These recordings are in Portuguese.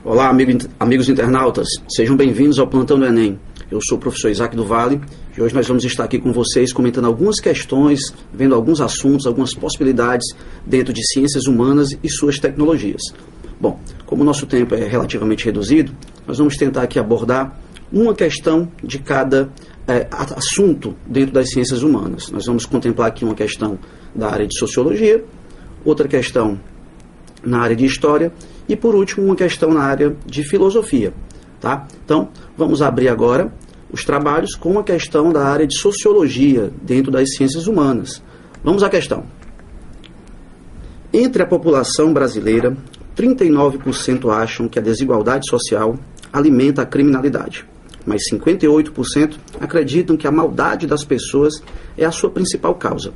Olá, amigos internautas, sejam bem-vindos ao Plantão do Enem. Eu sou o professor Isaac do Vale e hoje nós vamos estar aqui com vocês comentando algumas questões, vendo alguns assuntos, algumas possibilidades dentro de ciências humanas e suas tecnologias. Bom, como o nosso tempo é relativamente reduzido, nós vamos tentar aqui abordar uma questão de cada assunto dentro das ciências humanas. Nós vamos contemplar aqui uma questão da área de sociologia, outra questão na área de história e, por último, uma questão na área de filosofia. Tá? Então, vamos abrir agora os trabalhos com a questão da área de sociologia dentro das ciências humanas. Vamos à questão. Entre a população brasileira, 39% acham que a desigualdade social alimenta a criminalidade, mas 58% acreditam que a maldade das pessoas é a sua principal causa.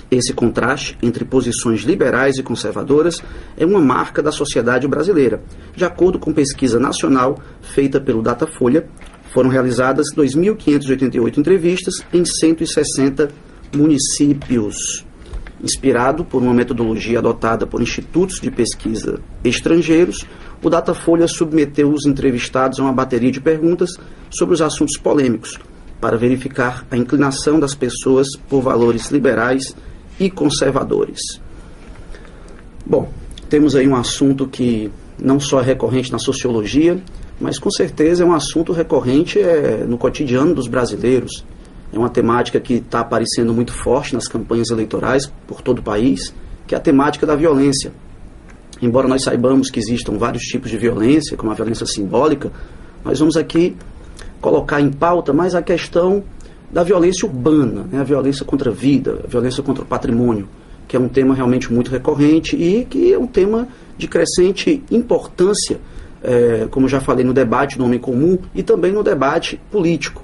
Esse contraste entre posições liberais e conservadoras é uma marca da sociedade brasileira. De acordo com pesquisa nacional feita pelo Datafolha, foram realizadas 2.588 entrevistas em 160 municípios. Inspirado por uma metodologia adotada por institutos de pesquisa estrangeiros, o Datafolha submeteu os entrevistados a uma bateria de perguntas sobre os assuntos polêmicos, para verificar a inclinação das pessoas por valores liberais e conservadores. Bom, temos aí um assunto que não só é recorrente na sociologia, mas com certeza é um assunto recorrente no cotidiano dos brasileiros. É uma temática que está aparecendo muito forte nas campanhas eleitorais por todo o país, que é a temática da violência. Embora nós saibamos que existam vários tipos de violência, como a violência simbólica, nós vamos aqui colocar em pauta mais a questão da violência urbana, né? A violência contra a vida, a violência contra o patrimônio, que é um tema realmente muito recorrente e que é um tema de crescente importância, como já falei, no debate do homem comum e também no debate político.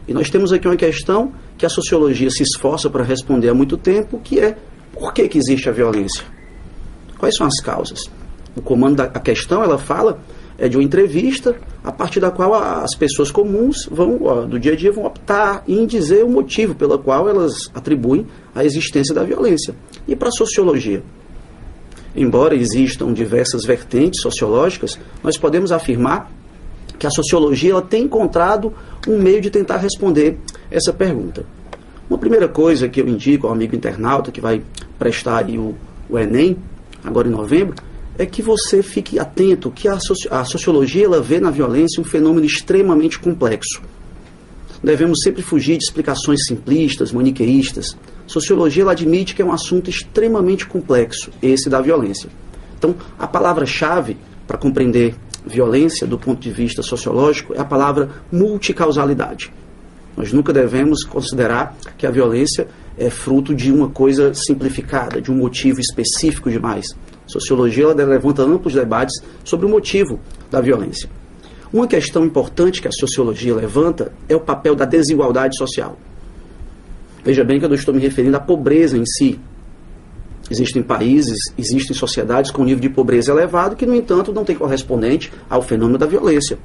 E nós temos aqui uma questão que a sociologia se esforça para responder há muito tempo, que é: por que existe a violência? Quais são as causas? O comando da questão, ela fala de uma entrevista a partir da qual as pessoas comuns do dia a dia vão optar em dizer o motivo pelo qual elas atribuem a existência da violência. E para a sociologia? Embora existam diversas vertentes sociológicas, nós podemos afirmar que a sociologia ela tem encontrado um meio de tentar responder essa pergunta. Uma primeira coisa que eu indico ao amigo internauta que vai prestar aí o Enem, agora em novembro, é que você fique atento que a sociologia ela vê na violência um fenômeno extremamente complexo. Devemos sempre fugir de explicações simplistas, maniqueístas. Sociologia ela admite que é um assunto extremamente complexo, esse da violência. Então, a palavra-chave para compreender violência do ponto de vista sociológico é a palavra multicausalidade. Nós nunca devemos considerar que a violência é fruto de uma coisa simplificada, de um motivo específico demais. A sociologia ela levanta amplos debates sobre o motivo da violência. Uma questão importante que a sociologia levanta é o papel da desigualdade social. Veja bem que eu não estou me referindo à pobreza em si. Existem países, existem sociedades com nível de pobreza elevado que, no entanto, não tem correspondente ao fenômeno da violência.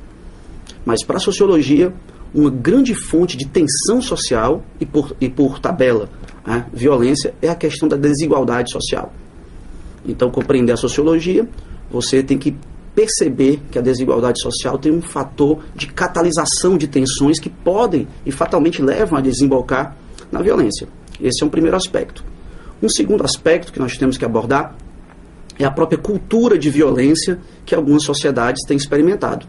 Mas para a sociologia, uma grande fonte de tensão social e por tabela, violência, é a questão da desigualdade social. Então, compreender a sociologia, você tem que perceber que a desigualdade social tem um fator de catalisação de tensões que podem e fatalmente levam a desembocar na violência. Esse é um primeiro aspecto. Um segundo aspecto que nós temos que abordar é a própria cultura de violência que algumas sociedades têm experimentado.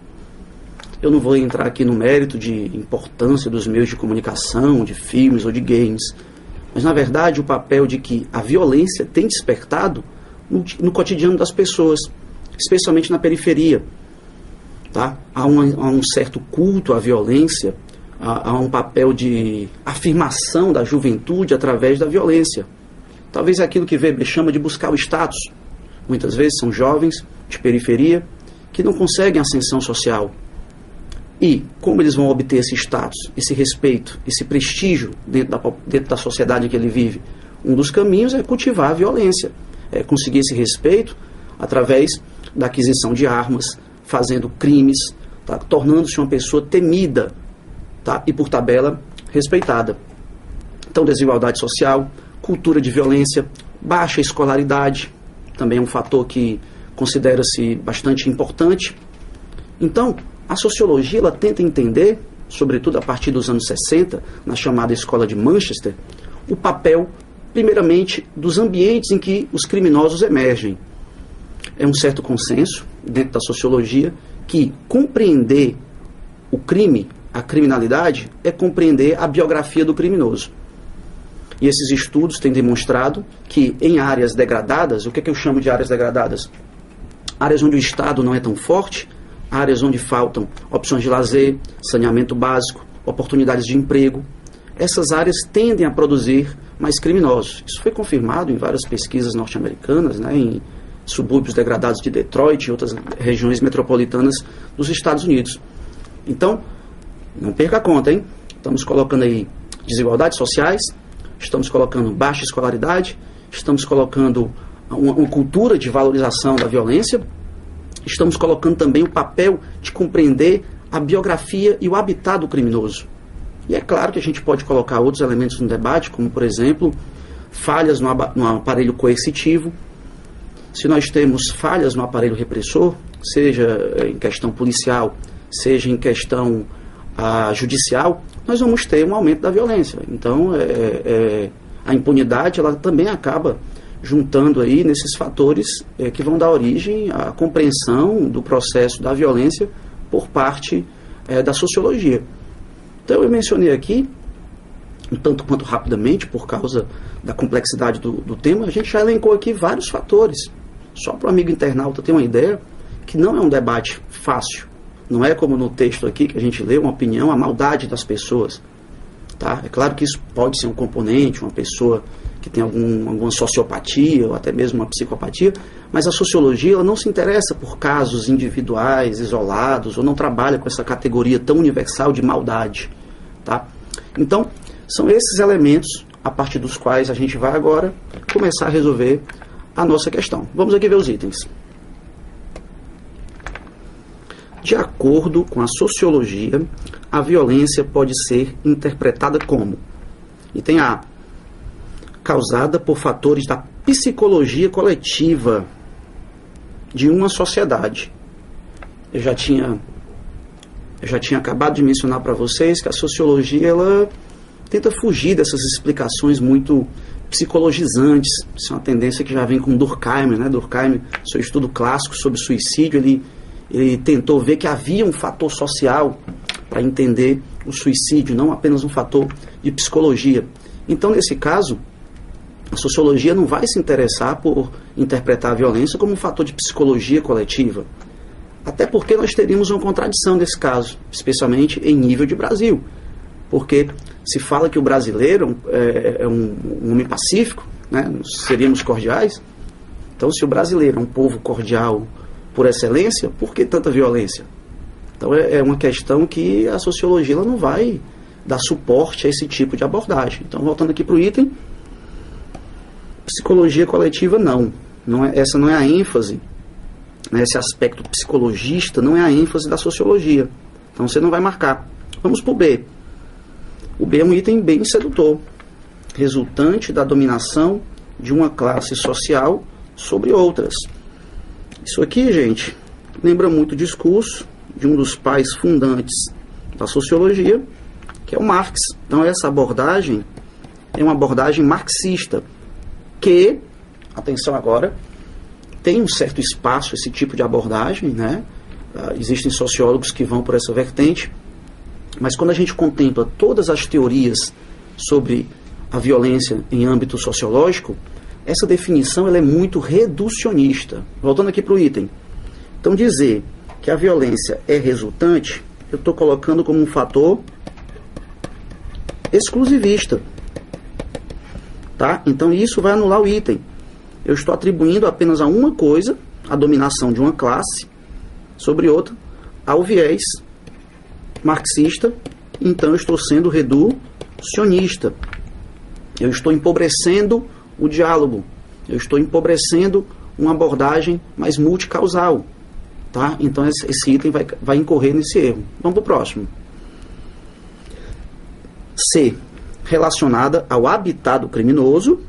Eu não vou entrar aqui no mérito de importância dos meios de comunicação, de filmes ou de games, mas, na verdade, o papel de que a violência tem despertado no cotidiano das pessoas, especialmente na periferia. Tá? Há um certo culto à violência, há um papel de afirmação da juventude através da violência. Talvez aquilo que Weber chama de buscar o status. Muitas vezes são jovens de periferia que não conseguem ascensão social. E como eles vão obter esse status, esse respeito, esse prestígio dentro da sociedade em que ele vive? Um dos caminhos é cultivar a violência, é conseguir esse respeito através da aquisição de armas, fazendo crimes, tá? Tornando-se uma pessoa temida, tá? E por tabela respeitada. Então, desigualdade social, cultura de violência, baixa escolaridade, também é um fator que considera-se bastante importante. Então, a sociologia ela tenta entender, sobretudo a partir dos anos 60, na chamada Escola de Manchester, o papel, primeiramente, dos ambientes em que os criminosos emergem. É um certo consenso, dentro da sociologia, que compreender o crime, a criminalidade, é compreender a biografia do criminoso. E esses estudos têm demonstrado que em áreas degradadas, o que é que eu chamo de áreas degradadas? Áreas onde o Estado não é tão forte, áreas onde faltam opções de lazer, saneamento básico, oportunidades de emprego. Essas áreas tendem a produzir mais criminosos. Isso foi confirmado em várias pesquisas norte-americanas, né, em subúrbios degradados de Detroit e outras regiões metropolitanas dos Estados Unidos. Então, não perca a conta, hein? Estamos colocando aí desigualdades sociais, estamos colocando baixa escolaridade, estamos colocando uma cultura de valorização da violência, estamos colocando também o papel de compreender a biografia e o habitat do criminoso. E é claro que a gente pode colocar outros elementos no debate, como, por exemplo, falhas no aparelho coercitivo. Se nós temos falhas no aparelho repressor, seja em questão policial, seja em questão judicial, nós vamos ter um aumento da violência. Então, a impunidade ela também acaba juntando aí nesses fatores que vão dar origem à compreensão do processo da violência por parte da sociologia. Então, eu mencionei aqui, um tanto quanto rapidamente, por causa da complexidade do tema, a gente já elencou aqui vários fatores. Só para o amigo internauta ter uma ideia, que não é um debate fácil. Não é como no texto aqui que a gente lê uma opinião, a maldade das pessoas. Tá? É claro que isso pode ser um componente, uma pessoa que tem alguma sociopatia ou até mesmo uma psicopatia, mas a sociologia ela não se interessa por casos individuais, isolados, ou não trabalha com essa categoria tão universal de maldade. Tá? Então, são esses elementos a partir dos quais a gente vai agora começar a resolver a nossa questão. Vamos aqui ver os itens. De acordo com a sociologia, a violência pode ser interpretada como: item A, causada por fatores da psicologia coletiva de uma sociedade. Eu já tinha acabado de mencionar para vocês que a sociologia ela tenta fugir dessas explicações muito psicologizantes. Isso é uma tendência que já vem com Durkheim, né? Durkheim, seu estudo clássico sobre suicídio, ele tentou ver que havia um fator social para entender o suicídio, não apenas um fator de psicologia. Então, nesse caso, a sociologia não vai se interessar por interpretar a violência como um fator de psicologia coletiva. Até porque nós teríamos uma contradição nesse caso, especialmente em nível de Brasil. Porque se fala que o brasileiro é um homem pacífico, né? Seríamos cordiais. Então, se o brasileiro é um povo cordial por excelência, por que tanta violência? Então é uma questão que a sociologia ela não vai dar suporte a esse tipo de abordagem. Então, voltando aqui para o item, psicologia coletiva essa não é a ênfase, né, esse aspecto psicologista não é a ênfase da sociologia. Então você não vai marcar. Vamos para o B. O B é um item bem sedutor, resultante da dominação de uma classe social sobre outras. Isso aqui, gente, lembra muito o discurso de um dos pais fundantes da sociologia, que é o Marx. Então, essa abordagem é uma abordagem marxista, que, atenção agora, tem um certo espaço esse tipo de abordagem, né? Existem sociólogos que vão por essa vertente, mas quando a gente contempla todas as teorias sobre a violência em âmbito sociológico, essa definição ela é muito reducionista. Voltando aqui para o item. Então, dizer que a violência é resultante, eu estou colocando como um fator exclusivista. Tá? Então, isso vai anular o item. Eu estou atribuindo apenas a uma coisa, a dominação de uma classe sobre outra, ao viés marxista. Então, eu estou sendo reducionista. Eu estou empobrecendo o diálogo. Eu estou empobrecendo uma abordagem mais multicausal. Tá? Então, esse item vai incorrer nesse erro. Vamos para o próximo. C. relacionada ao habitat do criminoso.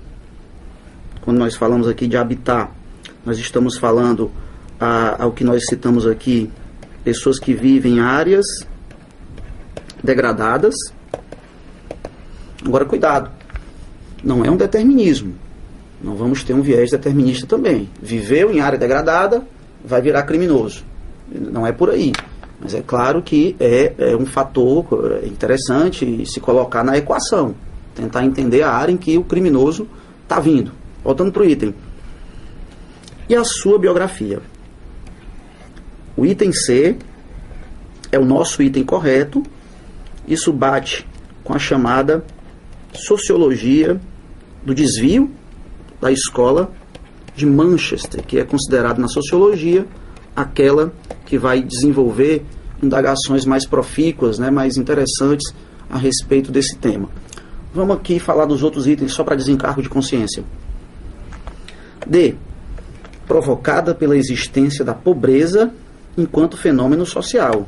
Quando nós falamos aqui de habitat, nós estamos falando ao que nós citamos aqui, pessoas que vivem em áreas degradadas. Agora, cuidado, não é um determinismo. Não vamos ter um viés determinista também. Viveu em área degradada, vai virar criminoso. Não é por aí. Mas é claro que é um fator interessante se colocar na equação. Tentar entender a área em que o criminoso está vindo. Voltando para o item. E a sua biografia? O item C é o nosso item correto. Isso bate com a chamada sociologia do desvio da escola de Manchester, que é considerada na sociologia aquela que vai desenvolver indagações mais profícuas, né, mais interessantes a respeito desse tema. Vamos aqui falar dos outros itens só para desencargo de consciência. D. Provocada pela existência da pobreza enquanto fenômeno social.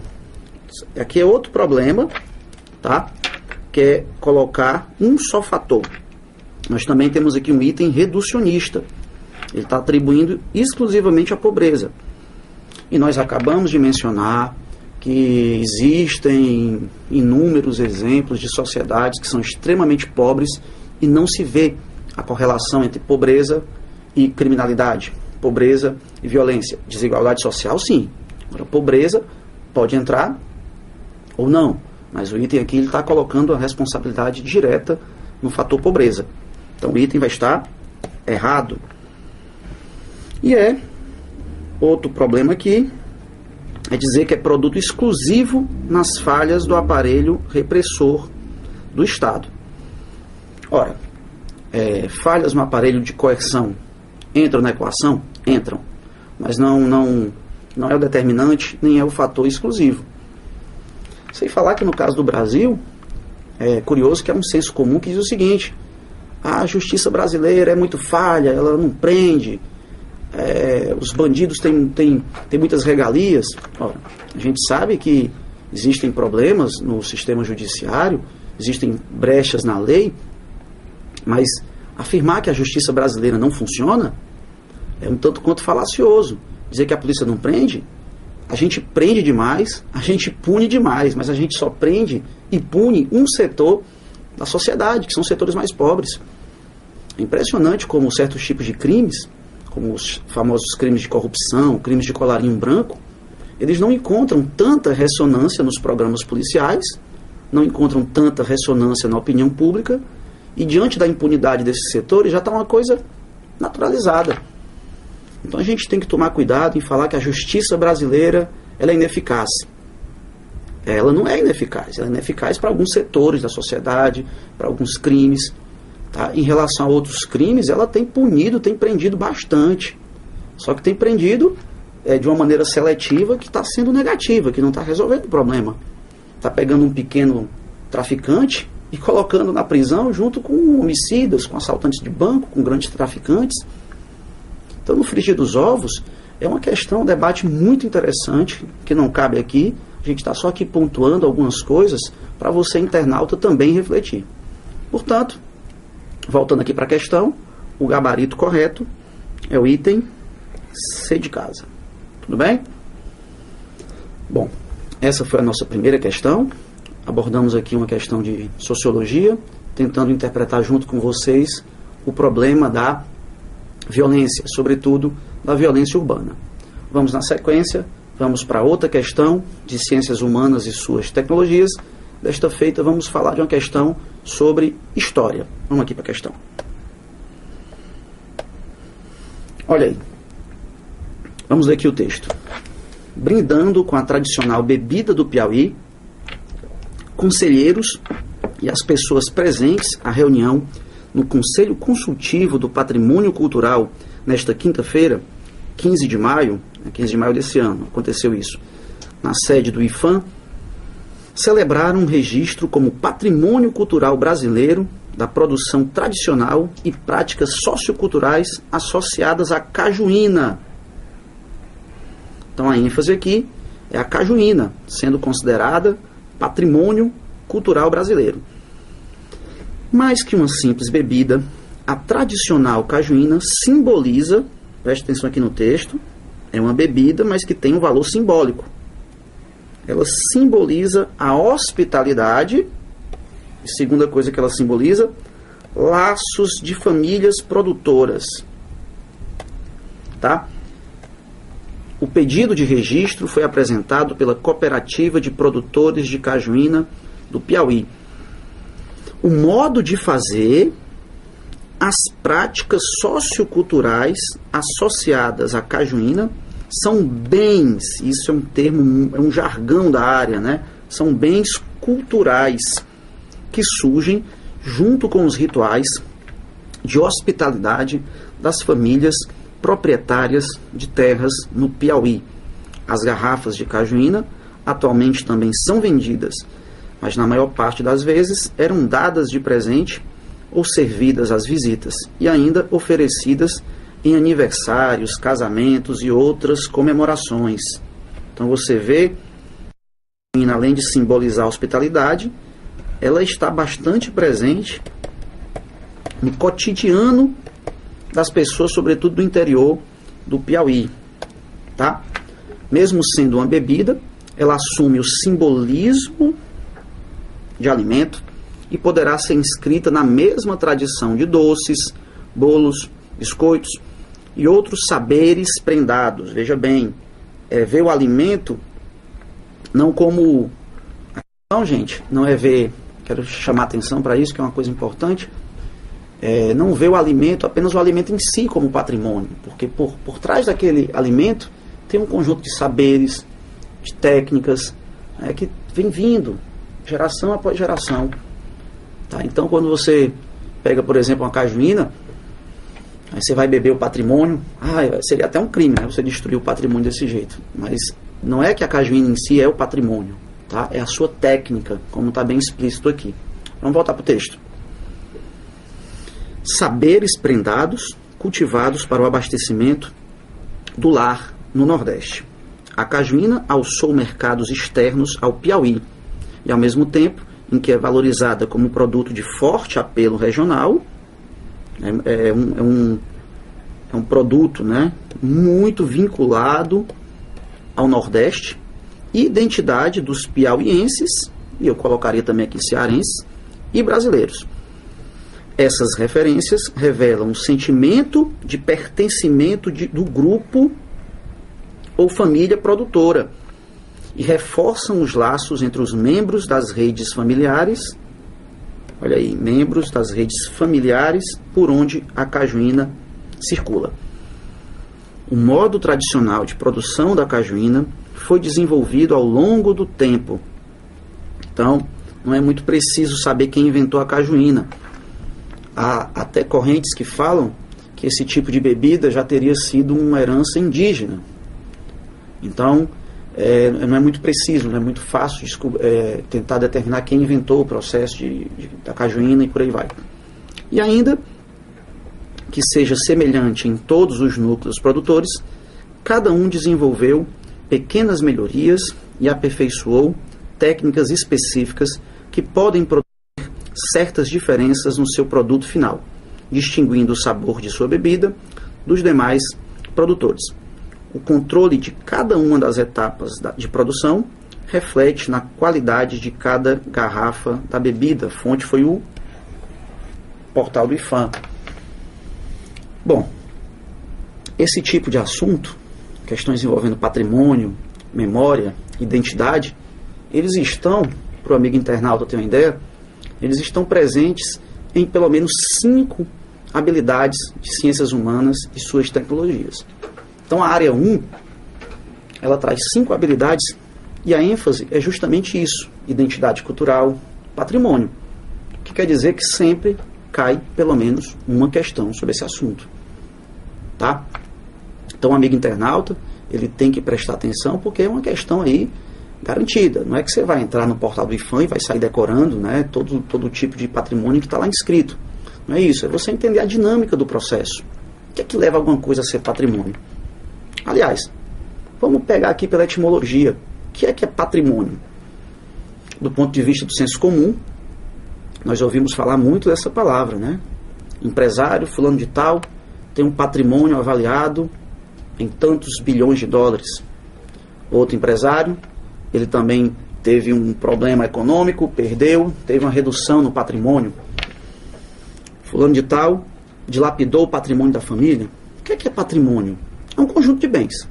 Aqui é outro problema, tá? Que é colocar um só fator. Nós também temos aqui um item reducionista. Ele está atribuindo exclusivamente a pobreza. E nós acabamos de mencionar que existem inúmeros exemplos de sociedades que são extremamente pobres e não se vê a correlação entre pobreza e criminalidade, pobreza e violência. Desigualdade social, sim. Agora, pobreza pode entrar ou não, mas o item aqui está colocando a responsabilidade direta no fator pobreza. Então o item vai estar errado. E outro problema aqui é dizer que é produto exclusivo nas falhas do aparelho repressor do Estado. Ora, falhas no aparelho de coerção entram na equação? Entram. Mas não é o determinante, nem é o fator exclusivo. Sem falar que no caso do Brasil, é curioso que é um senso comum que diz o seguinte: a justiça brasileira é muito falha, ela não prende, os bandidos têm muitas regalias. Ora, a gente sabe que existem problemas no sistema judiciário, existem brechas na lei, mas afirmar que a justiça brasileira não funciona é um tanto quanto falacioso. Dizer que a polícia não prende, a gente prende demais, a gente pune demais, mas a gente só prende e pune um setor da sociedade, que são os setores mais pobres. É impressionante como certos tipos de crimes, como os famosos crimes de corrupção, crimes de colarinho branco, eles não encontram tanta ressonância nos programas policiais, não encontram tanta ressonância na opinião pública, e diante da impunidade desses setores já está uma coisa naturalizada. Então a gente tem que tomar cuidado em falar que a justiça brasileira ela é ineficaz. Ela não é ineficaz, ela é ineficaz para alguns setores da sociedade, para alguns crimes. Tá? Em relação a outros crimes, ela tem punido, tem prendido bastante. Só que tem prendido de uma maneira seletiva que está sendo negativa, que não está resolvendo o problema. Está pegando um pequeno traficante e colocando na prisão junto com homicidas, com assaltantes de banco, com grandes traficantes. Então, no frigir dos ovos, é uma questão, um debate muito interessante, que não cabe aqui. A gente está só aqui pontuando algumas coisas para você, internauta, também refletir. Portanto, voltando aqui para a questão, o gabarito correto é o item C de casa. Tudo bem? Bom, essa foi a nossa primeira questão. Abordamos aqui uma questão de sociologia, tentando interpretar junto com vocês o problema da violência, sobretudo da violência urbana. Vamos na sequência, vamos para outra questão de ciências humanas e suas tecnologias. Desta feita vamos falar de uma questão sobre história. Vamos aqui para a questão. Olha aí. Vamos ler aqui o texto. Brindando com a tradicional bebida do Piauí, conselheiros e as pessoas presentes à reunião no Conselho Consultivo do Patrimônio Cultural nesta quinta-feira, 15 de maio desse ano, aconteceu isso, na sede do IFAM, celebraram um registro como Patrimônio Cultural Brasileiro da produção tradicional e práticas socioculturais associadas à cajuína. Então a ênfase aqui é a cajuína, sendo considerada patrimônio cultural brasileiro. Mais que uma simples bebida, a tradicional cajuína simboliza, preste atenção aqui no texto, é uma bebida, mas que tem um valor simbólico. Ela simboliza a hospitalidade, e segunda coisa que ela simboliza, laços de famílias produtoras. Tá? O pedido de registro foi apresentado pela Cooperativa de Produtores de Cajuína do Piauí. O modo de fazer, as práticas socioculturais associadas à cajuína são bens, isso é um termo, é um jargão da área, né? São bens culturais que surgem junto com os rituais de hospitalidade das famílias proprietárias de terras no Piauí. As garrafas de cajuína atualmente também são vendidas, mas na maior parte das vezes eram dadas de presente ou servidas às visitas e ainda oferecidas em aniversários, casamentos e outras comemorações. Então você vê, além de simbolizar a hospitalidade, ela está bastante presente no cotidiano das pessoas, sobretudo do interior do Piauí. Tá? Mesmo sendo uma bebida, ela assume o simbolismo de alimento e poderá ser inscrita na mesma tradição de doces, bolos, biscoitos e outros saberes prendados. Veja bem, ver o alimento não como... Não, gente, não é ver... Quero chamar atenção para isso, que é uma coisa importante. Não ver o alimento, apenas o alimento em si como patrimônio, porque por trás daquele alimento tem um conjunto de saberes, de técnicas, que vem vindo, geração após geração. Tá? Então, quando você pega, por exemplo, uma cajuína, aí você vai beber o patrimônio, seria até um crime, né, você destruir o patrimônio desse jeito. Mas não é que a cajuína em si é o patrimônio, tá? É a sua técnica, como está bem explícito aqui. Vamos voltar para o texto. Saberes prendados, cultivados para o abastecimento do lar no Nordeste. A cajuína alçou mercados externos ao Piauí e, ao mesmo tempo em que é valorizada como produto de forte apelo regional, é um produto, né, muito vinculado ao Nordeste, e identidade dos piauienses, e eu colocaria também aqui cearenses, e brasileiros. Essas referências revelam um sentimento de pertencimento do grupo ou família produtora e reforçam os laços entre os membros das redes familiares, olha aí, membros das redes familiares por onde a cajuína circula. O modo tradicional de produção da cajuína foi desenvolvido ao longo do tempo. Então, não é muito preciso saber quem inventou a cajuína. Há até correntes que falam que esse tipo de bebida já teria sido uma herança indígena. Então, não é muito preciso, não é muito fácil tentar determinar quem inventou o processo da cajuína e por aí vai. E ainda que seja semelhante em todos os núcleos produtores, cada um desenvolveu pequenas melhorias e aperfeiçoou técnicas específicas que podem produzir certas diferenças no seu produto final, distinguindo o sabor de sua bebida dos demais produtores. O controle de cada uma das etapas de produção reflete na qualidade de cada garrafa da bebida. A fonte foi o portal do IFAM. Bom, esse tipo de assunto, questões envolvendo patrimônio, memória, identidade, eles estão, para o amigo internauta ter uma ideia, eles estão presentes em pelo menos 5 habilidades de ciências humanas e suas tecnologias. Então a área 1, ela traz 5 habilidades e a ênfase é justamente isso, identidade cultural, patrimônio, que quer dizer que sempre cai pelo menos uma questão sobre esse assunto. Tá? Então o amigo internauta, ele tem que prestar atenção porque é uma questão aí garantida. Não é que você vai entrar no portal do IFAM e vai sair decorando, né, todo tipo de patrimônio que está lá inscrito. Não é isso, é você entender a dinâmica do processo. O que é que leva alguma coisa a ser patrimônio? Aliás, vamos pegar aqui pela etimologia. O que é patrimônio? Do ponto de vista do senso comum, Nós ouvimos falar muito dessa palavra, né? Empresário, fulano de tal, tem um patrimônio avaliado em tantos bilhões de dólares. Outro empresário, ele também teve um problema econômico, perdeu, teve uma redução no patrimônio. Fulano de tal dilapidou o patrimônio da família. O que é patrimônio? É um conjunto de bens.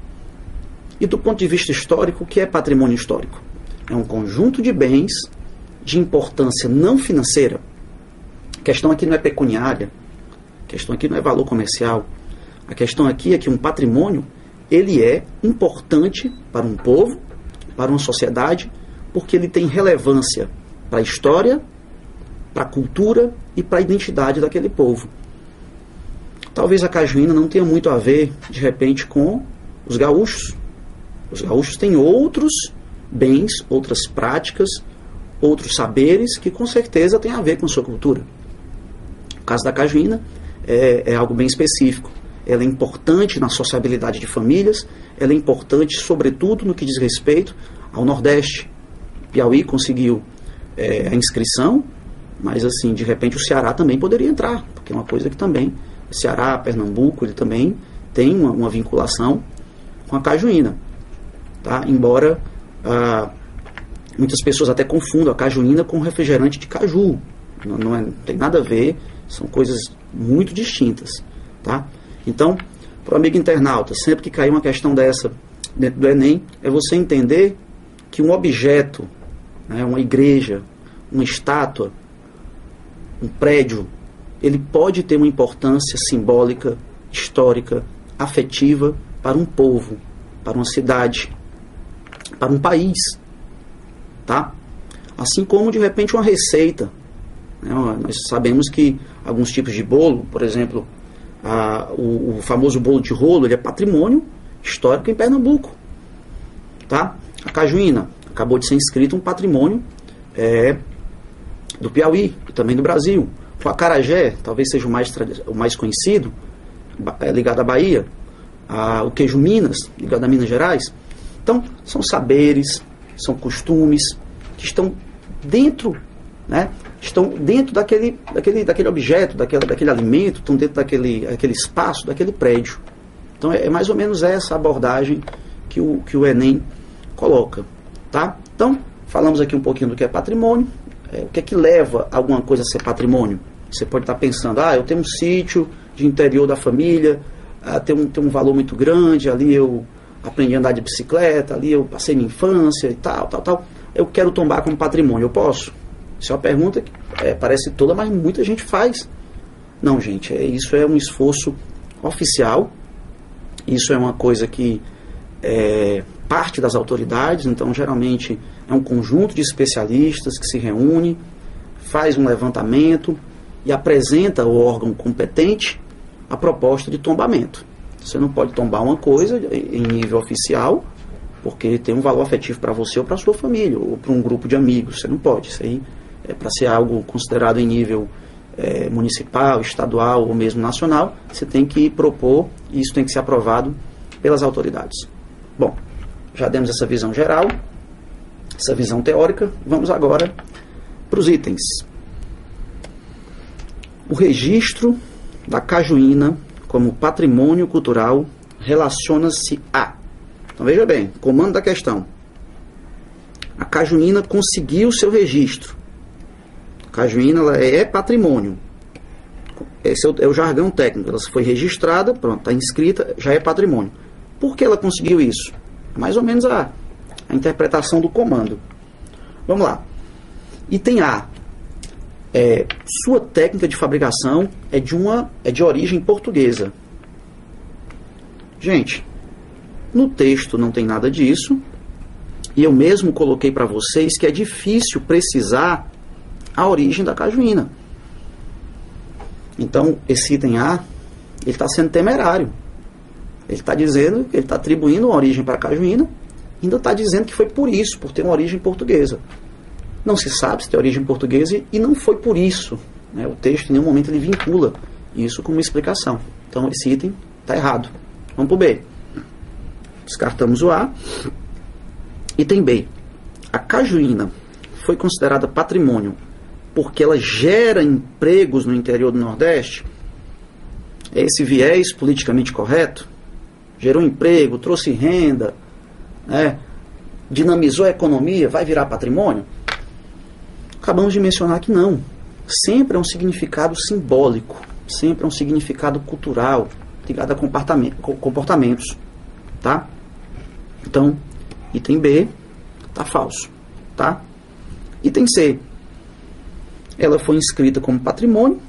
E do ponto de vista histórico, o que é patrimônio histórico? É um conjunto de bens de importância não financeira. A questão aqui não é pecuniária, a questão aqui não é valor comercial. A questão aqui é que um patrimônio, ele é importante para um povo, para uma sociedade, porque ele tem relevância para a história, para a cultura e para a identidade daquele povo. Talvez a cajuína não tenha muito a ver, de repente, com os gaúchos. Os gaúchos têm outros bens, outras práticas, outros saberes que com certeza têm a ver com a sua cultura. O caso da cajuína é algo bem específico. Ela é importante na sociabilidade de famílias, ela é importante sobretudo no que diz respeito ao Nordeste. Piauí conseguiu a inscrição, mas assim, de repente o Ceará também poderia entrar, porque é uma coisa que também, Ceará, Pernambuco, ele também tem uma vinculação com a cajuína. Tá? Embora muitas pessoas até confundam a cajuína com refrigerante de caju. Não tem nada a ver, são coisas muito distintas. Tá? Então, para o amigo internauta, sempre que cair uma questão dessa dentro do Enem, é você entender que um objeto, né, uma igreja, uma estátua, um prédio, ele pode ter uma importância simbólica, histórica, afetiva para um povo, para uma cidade, para um país. Tá? Assim como, de repente, uma receita. Né? Nós sabemos que alguns tipos de bolo, por exemplo, o famoso bolo de rolo, ele é patrimônio histórico em Pernambuco. Tá? A cajuína acabou de ser inscrito um patrimônio do Piauí e também do Brasil. O acarajé, talvez seja o mais conhecido, ligado à Bahia. O queijo Minas, ligado a Minas Gerais. Então, são saberes, são costumes que estão dentro, né? Estão dentro daquele objeto, daquele alimento, estão dentro daquele espaço, daquele prédio. Então, é mais ou menos essa abordagem que o Enem coloca. Tá? Então, falamos aqui um pouquinho do que é patrimônio. O que é que leva alguma coisa a ser patrimônio? Você pode estar pensando, eu tenho um sítio de interior da família, tem um valor muito grande, ali eu aprendi a andar de bicicleta, ali eu passei minha infância e tal. Eu quero tombar como patrimônio, eu posso? Isso é uma pergunta que parece tola, mas muita gente faz. Não, gente, isso é um esforço oficial, isso é uma coisa que parte das autoridades, então geralmente é um conjunto de especialistas que se reúne, faz um levantamento e apresenta ao órgão competente a proposta de tombamento. Você não pode tombar uma coisa em nível oficial, porque tem um valor afetivo para você ou para a sua família, ou para um grupo de amigos. Você não pode. Isso aí é para ser algo considerado em nível municipal, estadual ou mesmo nacional. Você tem que propor e isso tem que ser aprovado pelas autoridades. Bom, já demos essa visão geral, essa visão teórica. Vamos agora para os itens. O registro da cajuína como patrimônio cultural relaciona-se a... Então veja bem, comando da questão. A cajuína conseguiu seu registro. A cajuína ela é patrimônio. Esse é o jargão técnico. Ela foi registrada, pronto, está inscrita, já é patrimônio. Por que ela conseguiu isso? Mais ou menos a interpretação do comando. Vamos lá. Item A. Sua técnica de fabricação é de origem portuguesa. Gente, no texto não tem nada disso, e eu mesmo coloquei para vocês que é difícil precisar a origem da cajuína. Então, esse item A, ele está sendo temerário. Ele está dizendo, ele está atribuindo uma origem para a cajuína, ainda está dizendo que foi por isso, por ter uma origem portuguesa. Não se sabe se tem origem portuguesa e não foi por isso. Né? O texto em nenhum momento ele vincula isso com uma explicação. Então esse item está errado. Vamos para o B. Descartamos o A. Item B. A cajuína foi considerada patrimônio porque ela gera empregos no interior do Nordeste? É esse viés politicamente correto? Gerou emprego, trouxe renda, né? Dinamizou a economia, vai virar patrimônio? Acabamos de mencionar que não. Sempre é um significado simbólico, sempre é um significado cultural, ligado a comportamentos, tá? Então, item B está falso, tá? Item C, ela foi inscrita como patrimônio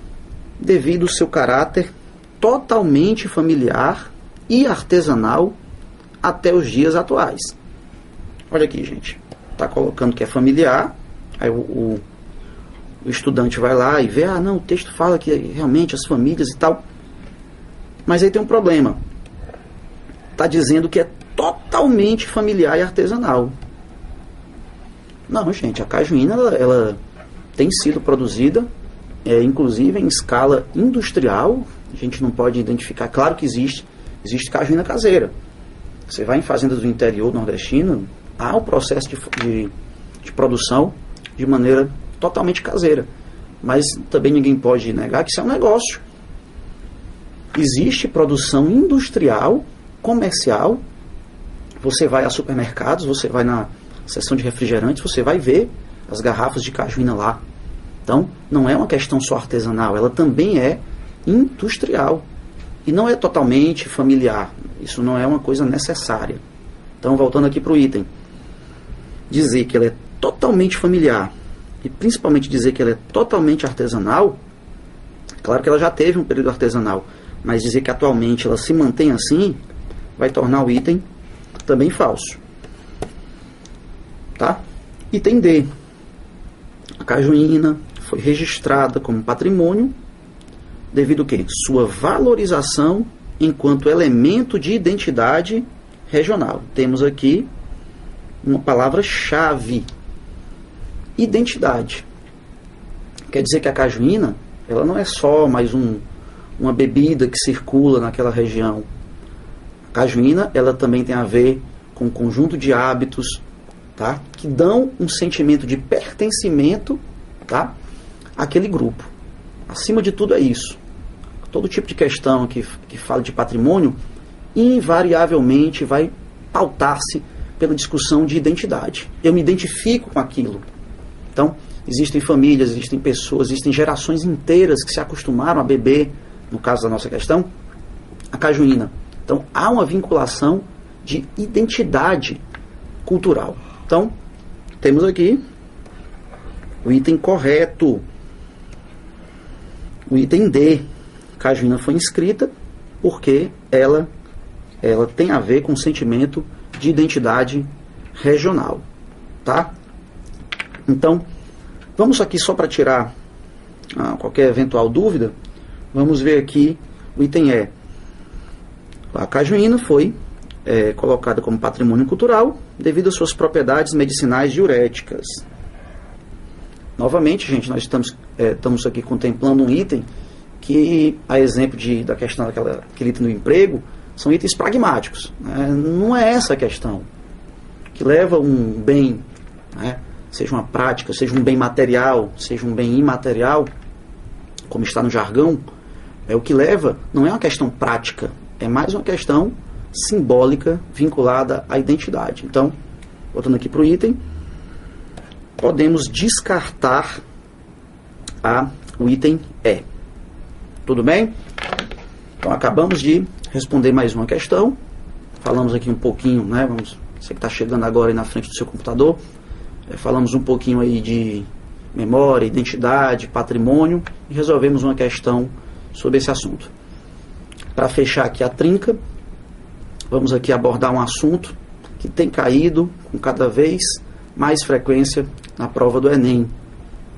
devido ao seu caráter totalmente familiar e artesanal até os dias atuais. Olha aqui, gente, está colocando que é familiar, aí o estudante vai lá e vê, não, o texto fala que realmente as famílias e tal, mas aí tem um problema, está dizendo que é totalmente familiar e artesanal. Não, gente, a cajuína ela tem sido produzida, inclusive em escala industrial. A gente não pode identificar, claro que existe cajuína caseira. Você vai em fazendas do interior nordestino, há o processo de produção de maneira totalmente caseira, mas também ninguém pode negar que isso é um negócio. Existe produção industrial, comercial. Você vai a supermercados, você vai na seção de refrigerantes, você vai ver as garrafas de cajuína lá. Então, não é uma questão só artesanal, ela também é industrial. E não é totalmente familiar. Isso não é uma coisa necessária. Então, voltando aqui para o item. Dizer que ela é totalmente familiar e principalmente dizer que ela é totalmente artesanal, claro que ela já teve um período artesanal, mas dizer que atualmente ela se mantém assim, vai tornar o item também falso. Tá? Item D. A cajuína foi registrada como patrimônio devido a quê? Sua valorização enquanto elemento de identidade regional. Temos aqui uma palavra-chave: identidade. Quer dizer que a cajuína ela não é só mais uma bebida que circula naquela região. A cajuína ela também tem a ver com um conjunto de hábitos, tá, que dão um sentimento de pertencimento, tá, àquele grupo. Acima de tudo é isso. Todo tipo de questão que fala de patrimônio invariavelmente vai pautar-se pela discussão de identidade. Eu me identifico com aquilo. Então, existem famílias, existem pessoas, existem gerações inteiras que se acostumaram a beber, no caso da nossa questão, a cajuína. Então, há uma vinculação de identidade cultural. Então, temos aqui o item correto. O item D. Cajuína foi inscrita porque ela tem a ver com o sentimento de identidade regional, tá? Então, vamos aqui só para tirar qualquer eventual dúvida, vamos ver aqui o item E. A cajuína foi colocada como patrimônio cultural devido às suas propriedades medicinais diuréticas. Novamente, gente, nós estamos aqui contemplando um item que, a exemplo da questão daquele item do emprego, são itens pragmáticos, né? Não é essa a questão. Que leva um bem, né, seja uma prática, seja um bem material, seja um bem imaterial, como está no jargão, o que leva não é uma questão prática, é mais uma questão simbólica vinculada à identidade. Então, voltando aqui para o item, podemos descartar o item E. Tudo bem? Então, acabamos de responder mais uma questão. Falamos aqui um pouquinho, né? Você que está chegando agora aí na frente do seu computador, falamos um pouquinho aí de memória, identidade, patrimônio e resolvemos uma questão sobre esse assunto. Para fechar aqui a trinca, vamos aqui abordar um assunto que tem caído com cada vez mais frequência na prova do Enem,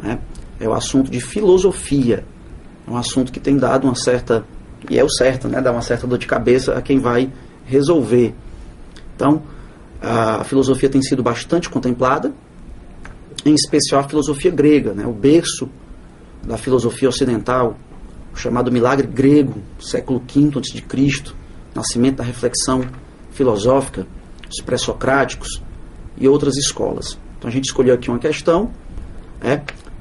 né? É o assunto de filosofia. É um assunto que tem dado uma certa, e é o certo, né? Dá uma certa dor de cabeça a quem vai resolver. Então, a filosofia tem sido bastante contemplada, em especial a filosofia grega, né? O berço da filosofia ocidental, o chamado milagre grego, século V a.C., nascimento da reflexão filosófica, os pré-socráticos e outras escolas. Então a gente escolheu aqui uma questão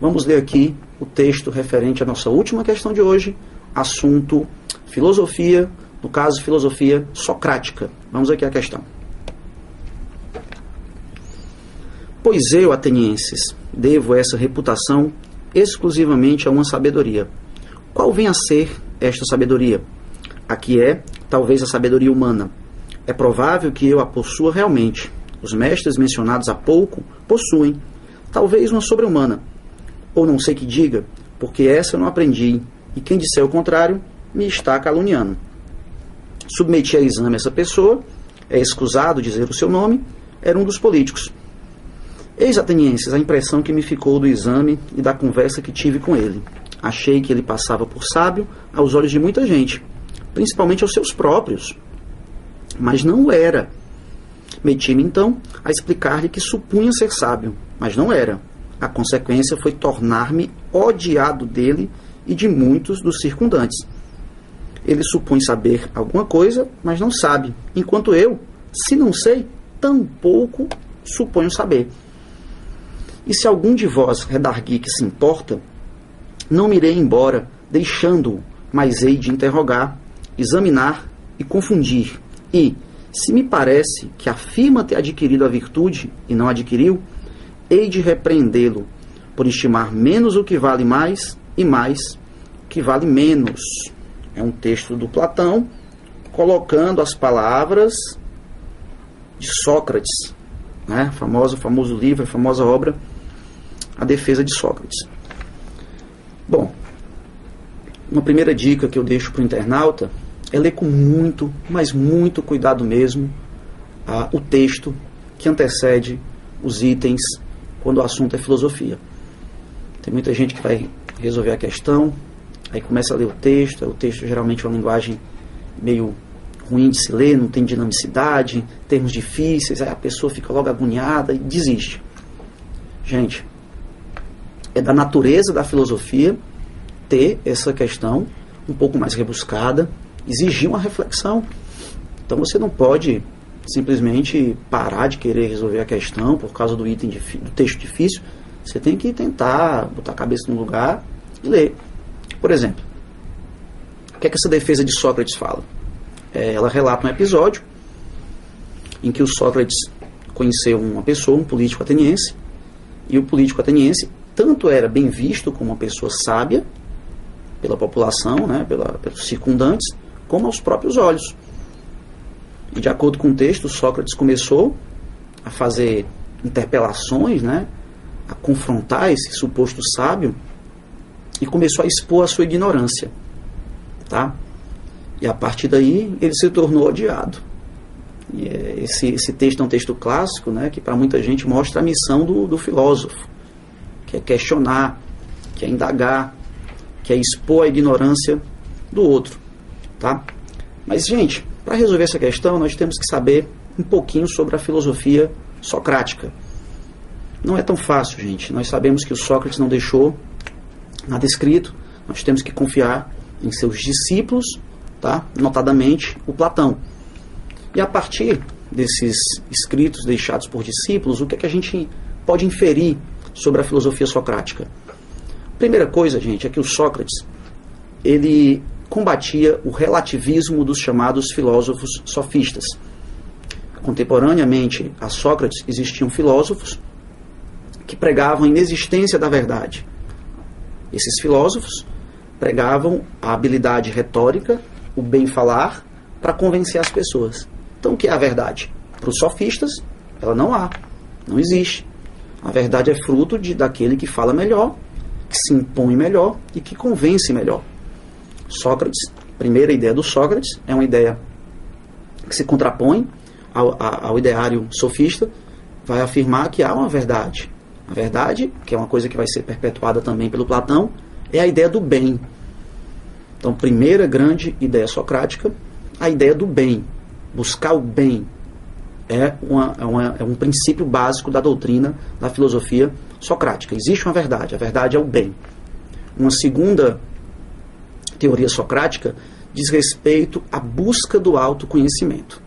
vamos ler aqui o texto referente à nossa última questão de hoje, assunto filosofia, no caso filosofia socrática. Vamos aqui à questão. Pois eu, atenienses, devo essa reputação exclusivamente a uma sabedoria. Qual vem a ser esta sabedoria? A que é, talvez, a sabedoria humana. É provável que eu a possua realmente. Os mestres mencionados há pouco possuem, talvez, uma sobre-humana. Ou não sei que diga, porque essa eu não aprendi, e quem disser o contrário, me está caluniando. Submeti a exame essa pessoa, é escusado dizer o seu nome, era um dos políticos. Eis, atenienses, a impressão que me ficou do exame e da conversa que tive com ele. Achei que ele passava por sábio aos olhos de muita gente, principalmente aos seus próprios. Mas não o era. Meti-me, então, a explicar-lhe que supunha ser sábio, mas não era. A consequência foi tornar-me odiado dele e de muitos dos circundantes. Ele supõe saber alguma coisa, mas não sabe, enquanto eu, se não sei, tampouco suponho saber. E se algum de vós redarguir que se importa, não me irei embora, deixando-o, mas hei de interrogar, examinar e confundir. E, se me parece que afirma ter adquirido a virtude e não adquiriu, hei de repreendê-lo, por estimar menos o que vale mais e mais o que vale menos. É um texto do Platão, colocando as palavras de Sócrates, né? Famoso livro, a famosa obra, A Defesa de Sócrates. Bom, uma primeira dica que eu deixo para o internauta é ler com muito, mas muito cuidado mesmo, o texto que antecede os itens quando o assunto é filosofia. Tem muita gente que vai resolver a questão, aí começa a ler o texto geralmente é uma linguagem meio ruim de se ler, não tem dinamicidade, termos difíceis, aí a pessoa fica logo agoniada e desiste. Gente, é da natureza da filosofia ter essa questão um pouco mais rebuscada, exigir uma reflexão. Então você não pode simplesmente parar de querer resolver a questão por causa do item do texto difícil. Você tem que tentar botar a cabeça no lugar e ler. Por exemplo, o que é que essa defesa de Sócrates fala? Ela relata um episódio em que o Sócrates conheceu uma pessoa, um político ateniense, e o político ateniense tanto era bem visto como uma pessoa sábia pela população, né, pelos circundantes, como aos próprios olhos. E de acordo com o texto, Sócrates começou a fazer interpelações, né, a confrontar esse suposto sábio e começou a expor a sua ignorância, tá? E a partir daí ele se tornou odiado. E esse texto é um texto clássico, né, que para muita gente mostra a missão do filósofo, que é questionar, que é indagar, que é expor a ignorância do outro, tá? Mas, gente, para resolver essa questão, nós temos que saber um pouquinho sobre a filosofia socrática. Não é tão fácil, gente. Nós sabemos que o Sócrates não deixou nada escrito. Nós temos que confiar em seus discípulos, tá? Notadamente o Platão. E a partir desses escritos deixados por discípulos, o que é que a gente pode inferir sobre a filosofia socrática? Primeira coisa, gente, é que o Sócrates, ele combatia o relativismo dos chamados filósofos sofistas. Contemporaneamente a Sócrates existiam filósofos que pregavam a inexistência da verdade. Esses filósofos pregavam a habilidade retórica, o bem falar, para convencer as pessoas. Então, o que é a verdade? Para os sofistas, ela não há, não existe. A verdade é fruto daquele que fala melhor, que se impõe melhor e que convence melhor. Sócrates, primeira ideia do Sócrates, é uma ideia que se contrapõe ao ideário sofista, vai afirmar que há uma verdade. A verdade, que é uma coisa que vai ser perpetuada também pelo Platão, é a ideia do bem. Então, primeira grande ideia socrática, a ideia do bem. Buscar o bem é um princípio básico da doutrina da filosofia socrática. Existe uma verdade, a verdade é o bem. Uma segunda teoria socrática diz respeito à busca do autoconhecimento.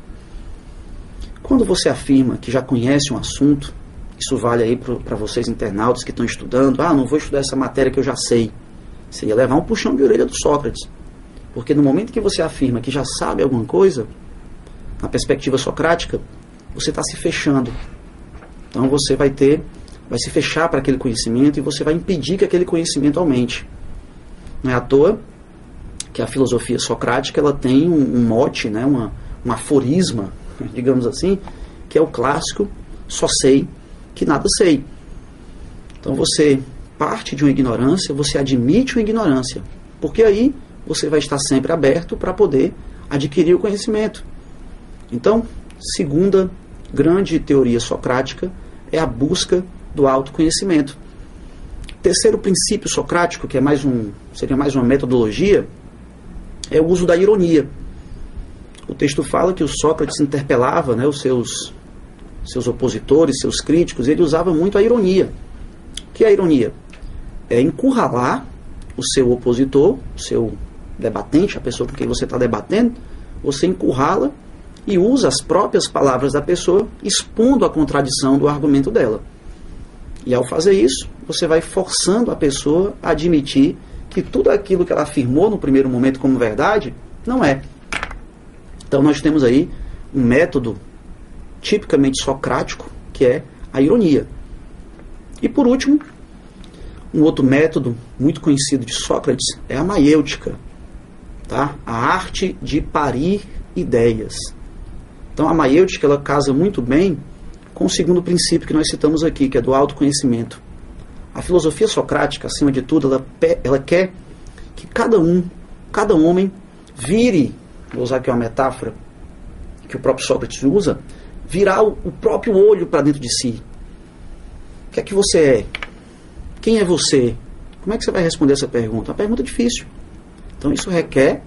Quando você afirma que já conhece um assunto, isso vale aí para vocês internautas que estão estudando. Não vou estudar essa matéria que eu já sei. Você ia levar um puxão de orelha do Sócrates. Porque no momento que você afirma que já sabe alguma coisa, na perspectiva socrática, você está se fechando. Então você vai se fechar para aquele conhecimento e você vai impedir que aquele conhecimento aumente. Não é à toa que a filosofia socrática ela tem um mote, né, um aforisma, digamos assim, que é o clássico: só sei que nada sei. Então você parte de uma ignorância, você admite uma ignorância, porque aí você vai estar sempre aberto para poder adquirir o conhecimento. Então, segunda grande teoria socrática é a busca do autoconhecimento. Terceiro princípio socrático, que seria mais uma metodologia, é o uso da ironia. O texto fala que o Sócrates interpelava, né, os seus opositores, seus críticos, ele usava muito a ironia. O que é a ironia? É encurralar o seu opositor, o seu debatente, a pessoa com quem você está debatendo, você encurrala e usa as próprias palavras da pessoa, expondo a contradição do argumento dela. E ao fazer isso, você vai forçando a pessoa a admitir que tudo aquilo que ela afirmou no primeiro momento como verdade, não é. Então nós temos aí um método tipicamente socrático, que é a ironia. E por último, um outro método muito conhecido de Sócrates é a maiêutica, tá? A arte de parir ideias. Então a maiêutica ela casa muito bem com o segundo princípio que nós citamos aqui, que é do autoconhecimento. A filosofia socrática, acima de tudo, ela quer que cada homem vire, vou usar aqui uma metáfora que o próprio Sócrates usa, virar o próprio olho para dentro de si. O que é que você é? Quem é você? Como é que você vai responder essa pergunta? Uma pergunta difícil. Então isso requer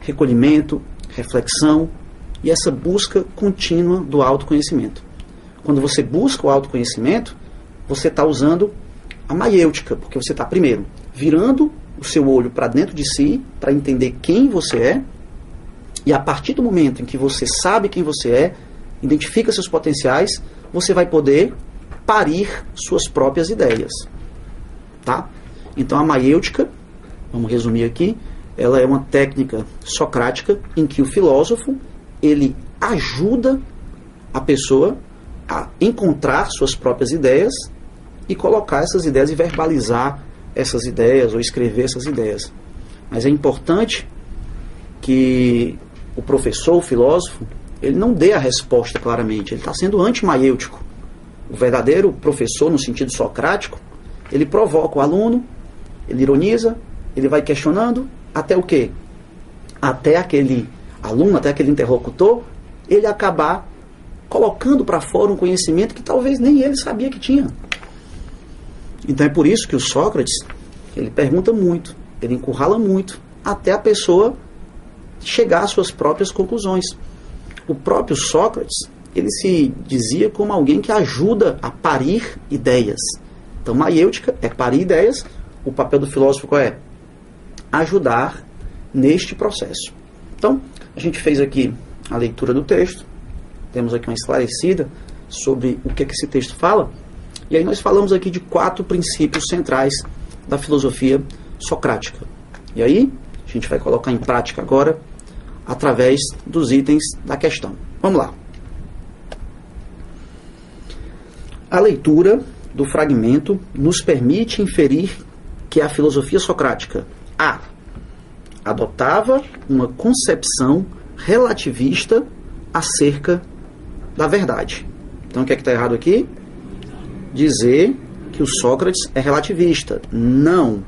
recolhimento, reflexão e essa busca contínua do autoconhecimento. Quando você busca o autoconhecimento, você está usando a maiêutica, porque você está, primeiro, virando o seu olho para dentro de si, para entender quem você é, e a partir do momento em que você sabe quem você é, identifica seus potenciais, você vai poder parir suas próprias ideias. Tá? Então a maiêutica, vamos resumir aqui, ela é uma técnica socrática em que o filósofo ele ajuda a pessoa a encontrar suas próprias ideias e colocar essas ideias e verbalizar essas ideias ou escrever essas ideias. Mas é importante que o professor, o filósofo, ele não dê a resposta claramente, ele está sendo anti-maiêutico. O verdadeiro professor, no sentido socrático, ele provoca o aluno, ele ironiza, ele vai questionando, até o quê? Até aquele aluno, até aquele interlocutor, ele acabar colocando para fora um conhecimento que talvez nem ele sabia que tinha. Então é por isso que o Sócrates, ele pergunta muito, ele encurrala muito, até a pessoa chegar às suas próprias conclusões. O próprio Sócrates, ele se dizia como alguém que ajuda a parir ideias. Então, maiêutica é parir ideias. O papel do filósofo qual é? Ajudar neste processo. Então, a gente fez aqui a leitura do texto, temos aqui uma esclarecida sobre o que esse texto fala, e aí nós falamos aqui de 4 princípios centrais da filosofia socrática. E aí, a gente vai colocar em prática agora, através dos itens da questão. Vamos lá. A leitura do fragmento nos permite inferir que a filosofia socrática adotava uma concepção relativista acerca da verdade. Então o que é que está errado aqui? Dizer que o Sócrates é relativista. Não.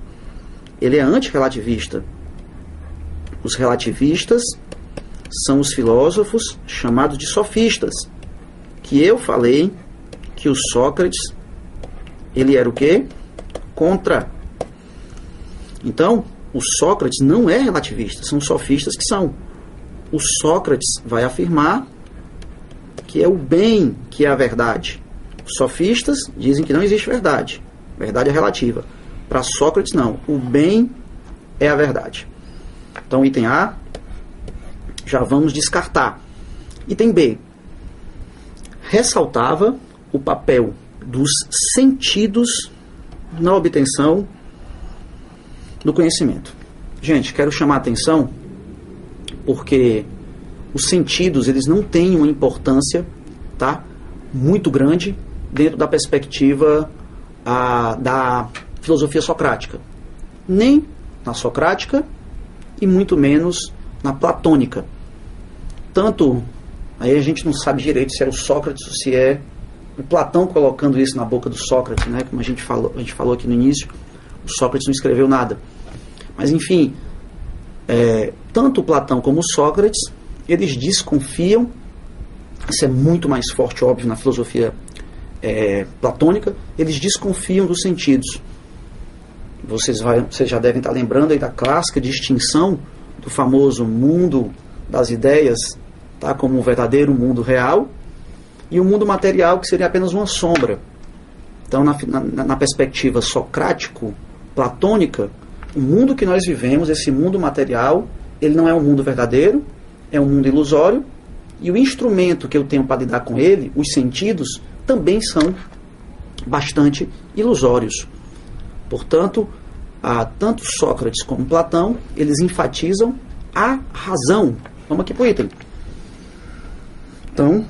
Ele é antirrelativista. Os relativistas são os filósofos chamados de sofistas, que eu falei que o Sócrates, ele era o quê? Contra. Então, o Sócrates não é relativista, são sofistas que são. O Sócrates vai afirmar que é o bem que é a verdade. Os sofistas dizem que não existe verdade. Verdade é relativa. Para Sócrates, não. O bem é a verdade. Então, item A, já vamos descartar. Item B, ressaltava o papel dos sentidos na obtenção do conhecimento. Gente, quero chamar a atenção porque os sentidos, eles não têm uma importância, tá, muito grande dentro da perspectiva da filosofia socrática. Nem na socrática e muito menos na platônica. Tanto, aí a gente não sabe direito se é o Sócrates ou se é o Platão colocando isso na boca do Sócrates, né? Como a gente falou aqui no início, o Sócrates não escreveu nada. Mas enfim, tanto o Platão como o Sócrates, eles desconfiam, isso é muito mais forte, óbvio, na filosofia platônica, eles desconfiam dos sentidos. Vocês já devem estar lembrando aí da clássica distinção do famoso mundo das ideias, tá, como um verdadeiro mundo real, e o mundo material, que seria apenas uma sombra. Então, na perspectiva socrático-platônica, o mundo que nós vivemos, esse mundo material, ele não é um mundo verdadeiro, é um mundo ilusório, e o instrumento que eu tenho para lidar com ele, os sentidos, também são bastante ilusórios. Portanto, tanto Sócrates como Platão, eles enfatizam a razão. Vamos aqui para o item. Então,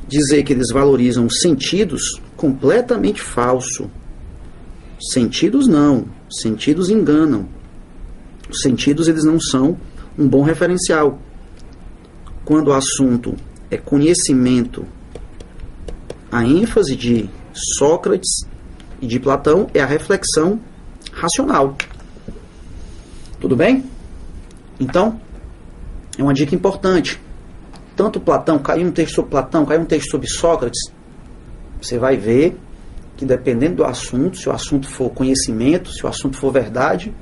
dizer que eles valorizam os sentidos, completamente falso. Sentidos não, sentidos enganam. Os sentidos, eles não são um bom referencial. Quando o assunto é conhecimento, a ênfase de Sócrates e de Platão é a reflexão racional. Tudo bem? Então, é uma dica importante. Tanto Platão, caiu um texto sobre Platão, caiu um texto sobre Sócrates, você vai ver que dependendo do assunto, se o assunto for conhecimento, se o assunto for verdade,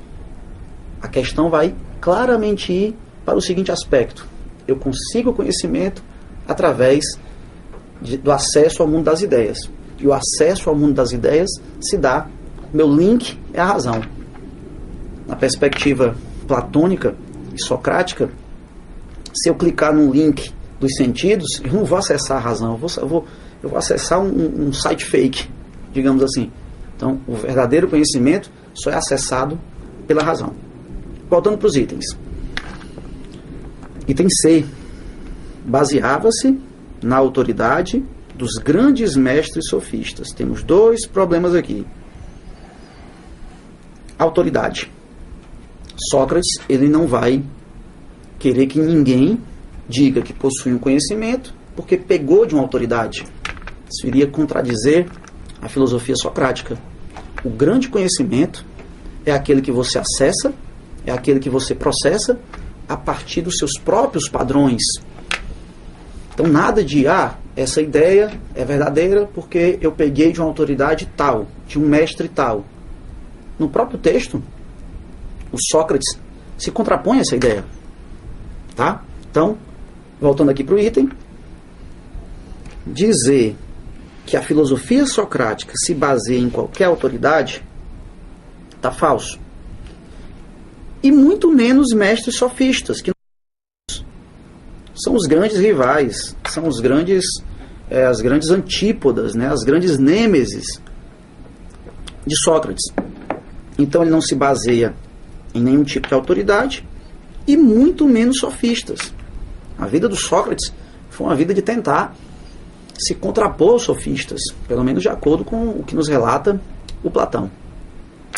a questão vai claramente ir para o seguinte aspecto: eu consigo conhecimento através do acesso ao mundo das ideias. E o acesso ao mundo das ideias se dá, meu link é a razão. Na perspectiva platônica e socrática, se eu clicar num link dos sentidos, eu não vou acessar a razão, eu vou acessar um site fake, digamos assim. Então, o verdadeiro conhecimento só é acessado pela razão. Voltando para os itens. Item C. Baseava-se na autoridade dos grandes mestres sofistas. Temos dois problemas aqui. Autoridade. Sócrates, ele não vai querer que ninguém diga que possui um conhecimento porque pegou de uma autoridade. Isso iria contradizer a filosofia socrática. O grande conhecimento é aquele que você acessa, é aquele que você processa a partir dos seus próprios padrões. Então nada de, essa ideia é verdadeira porque eu peguei de uma autoridade tal, de um mestre tal. No próprio texto, o Sócrates se contrapõe a essa ideia. Tá? Então, voltando aqui para o item, dizer que a filosofia socrática se baseia em qualquer autoridade está falso. E muito menos mestres sofistas, que são os grandes rivais, são os grandes, as grandes antípodas, né, as grandes nêmesis de Sócrates. Então ele não se baseia em nenhum tipo de autoridade e muito menos sofistas. A vida do Sócrates foi uma vida de tentar se contrapor aos sofistas, pelo menos de acordo com o que nos relata o Platão.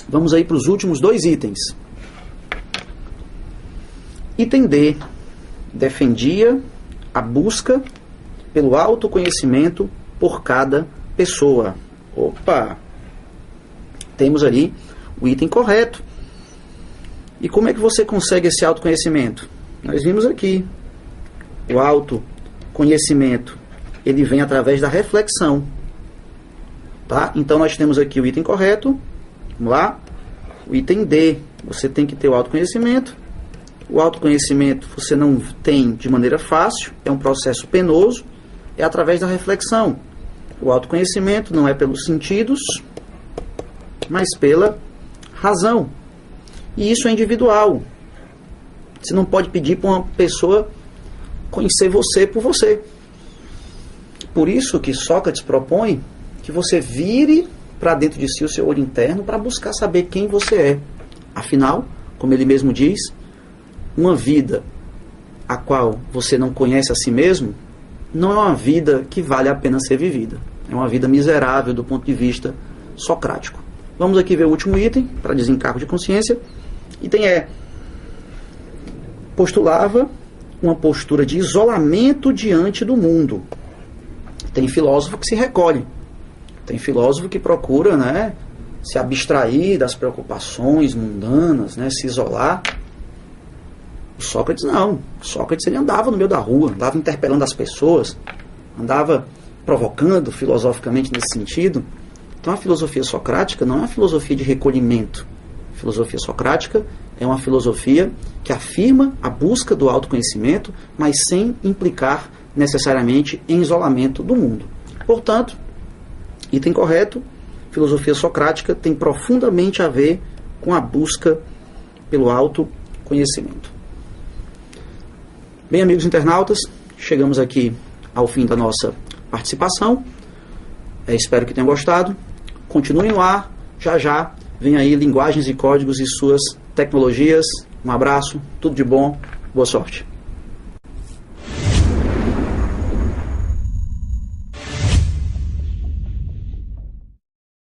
Vamos aí para os últimos dois itens. Item D. Defendia a busca pelo autoconhecimento por cada pessoa. Opa! Temos ali o item correto. E como é que você consegue esse autoconhecimento? Nós vimos aqui. O autoconhecimento, ele vem através da reflexão. Tá? Então nós temos aqui o item correto. Vamos lá. O item D. Você tem que ter o autoconhecimento. O autoconhecimento você não tem de maneira fácil, é um processo penoso, é através da reflexão. O autoconhecimento não é pelos sentidos, mas pela razão. E isso é individual. Você não pode pedir para uma pessoa conhecer você por você. Por isso que Sócrates propõe que você vire para dentro de si o seu olho interno para buscar saber quem você é. Afinal, como ele mesmo diz, uma vida a qual você não conhece a si mesmo não é uma vida que vale a pena ser vivida. É uma vida miserável do ponto de vista socrático. Vamos aqui ver o último item, para desencargo de consciência. Item é: postulava uma postura de isolamento diante do mundo. Tem filósofo que se recolhe. Tem filósofo que procura, né, se abstrair das preocupações mundanas, né, se isolar. O Sócrates não. O Sócrates ele andava no meio da rua, andava interpelando as pessoas, andava provocando filosoficamente nesse sentido. Então a filosofia socrática não é uma filosofia de recolhimento. A filosofia socrática é uma filosofia que afirma a busca do autoconhecimento, mas sem implicar necessariamente em isolamento do mundo. Portanto, item correto, filosofia socrática tem profundamente a ver com a busca pelo autoconhecimento. Bem, amigos internautas, chegamos aqui ao fim da nossa participação. Espero que tenham gostado. Continuem no ar. Já já vem aí Linguagens e Códigos e suas tecnologias. Um abraço, tudo de bom, boa sorte.